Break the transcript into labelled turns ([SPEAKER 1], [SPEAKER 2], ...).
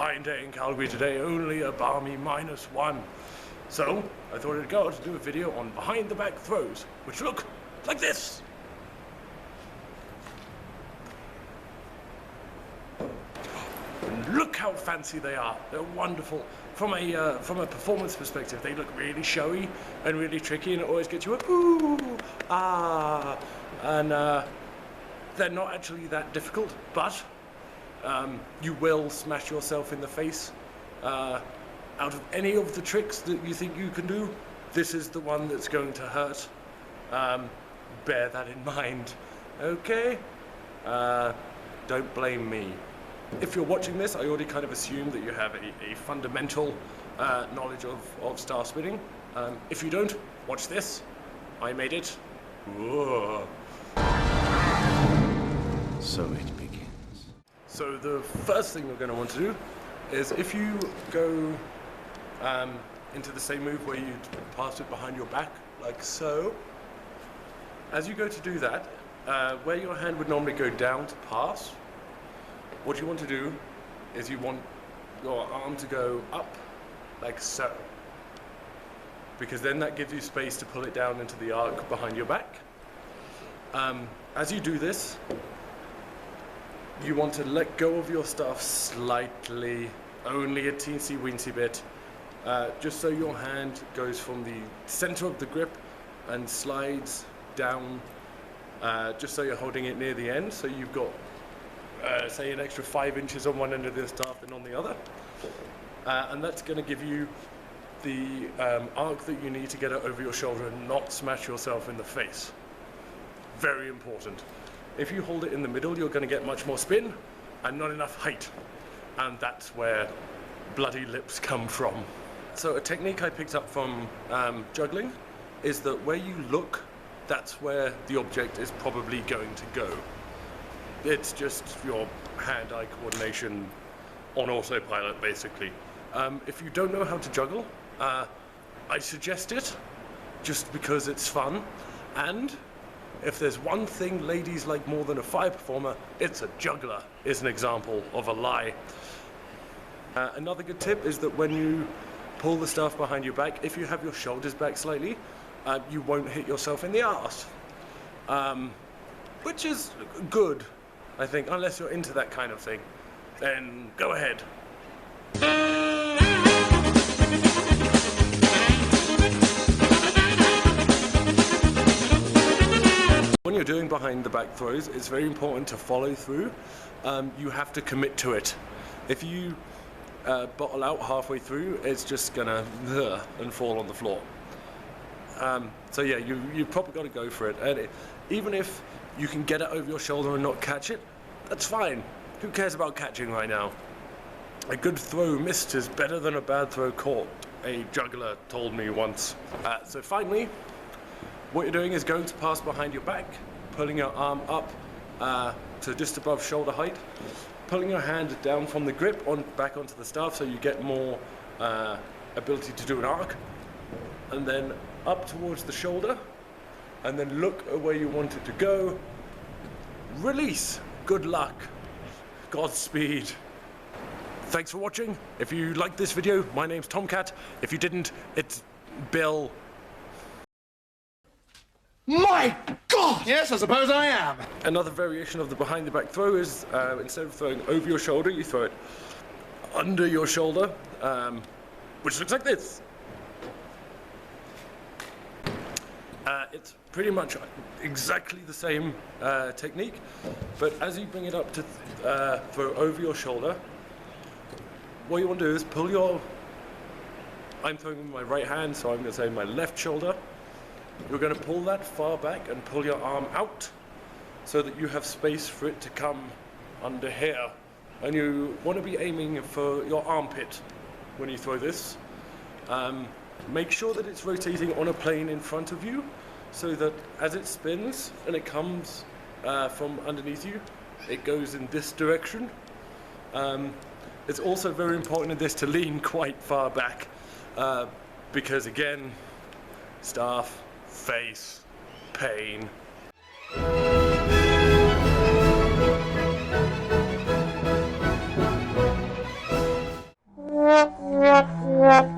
[SPEAKER 1] fine day in Calgary today, only a balmy -1. So, I thought I'd go out to do a video on behind the back throws, which look like this. And look how fancy they are. They're wonderful. From a performance perspective, they look really showy and really tricky, and it always gets you a ooh, ah, and they're not actually that difficult, but you will smash yourself in the face. Out of any of the tricks that you think you can do, this is the one that's going to hurt. Bear that in mind, okay? Don't blame me. If you're watching this, I already kind of assume that you have a fundamental knowledge of star spinning. If you don't, watch this. I made it. Whoa.
[SPEAKER 2] So it begins.
[SPEAKER 1] So the first thing we're going to want to do is, if you go into the same move where you pass it behind your back, like so, as you go to do that, where your hand would normally go down to pass, what you want to do is you want your arm to go up, like so. Because then that gives you space to pull it down into the arc behind your back. As you do this, you want to let go of your stuff slightly, only a teensy weensy bit, just so your hand goes from the center of the grip and slides down, just so you're holding it near the end, so you've got say an extra 5 inches on one end of the staff than on the other, and that's going to give you the arc that you need to get it over your shoulder and not smash yourself in the face. Very important. If you hold it in the middle, you're going to get much more spin and not enough height, and that's where bloody lips come from. So a technique I picked up from juggling is that where you look, that's where the object is probably going to go. It's just your hand-eye coordination on autopilot, basically. If you don't know how to juggle, I suggest it, just because it's fun. And if there's one thing ladies like more than a fire performer, it's a juggler, is an example of a lie. Another good tip is that when you pull the stuff behind your back, if you have your shoulders back slightly, you won't hit yourself in the arse. Which is good, I think, unless you're into that kind of thing. Then go ahead. When you're doing behind the back throws, it's very important to follow through. You have to commit to it. If you bottle out halfway through, it's just gonna and fall on the floor. So yeah, you've probably got to go for it. And even if you can get it over your shoulder and not catch it, that's fine. Who cares about catching right now? A good throw missed is better than a bad throw caught, a juggler told me once. So finally, what you're doing is going to pass behind your back, pulling your arm up to just above shoulder height, pulling your hand down from the grip back onto the staff so you get more ability to do an arc, and then up towards the shoulder, and then look at where you want it to go. Release. Good luck. Godspeed. Thanks for watching. If you liked this video, my name's Tomcat. If you didn't, it's Bill.
[SPEAKER 2] My God! Yes, I suppose I am.
[SPEAKER 1] Another variation of the behind the back throw is instead of throwing over your shoulder, you throw it under your shoulder, which looks like this. It's pretty much exactly the same technique, but as you bring it up to throw over your shoulder, what you want to do is pull your, I'm throwing with my right hand, so I'm going to say my left shoulder. You're going to pull that far back and pull your arm out so that you have space for it to come under here. And you want to be aiming for your armpit when you throw this. Make sure that it's rotating on a plane in front of you, so that as it spins and it comes from underneath you, it goes in this direction. It's also very important in this to lean quite far back, because again, staff, face, pain.
[SPEAKER 3] Yeah.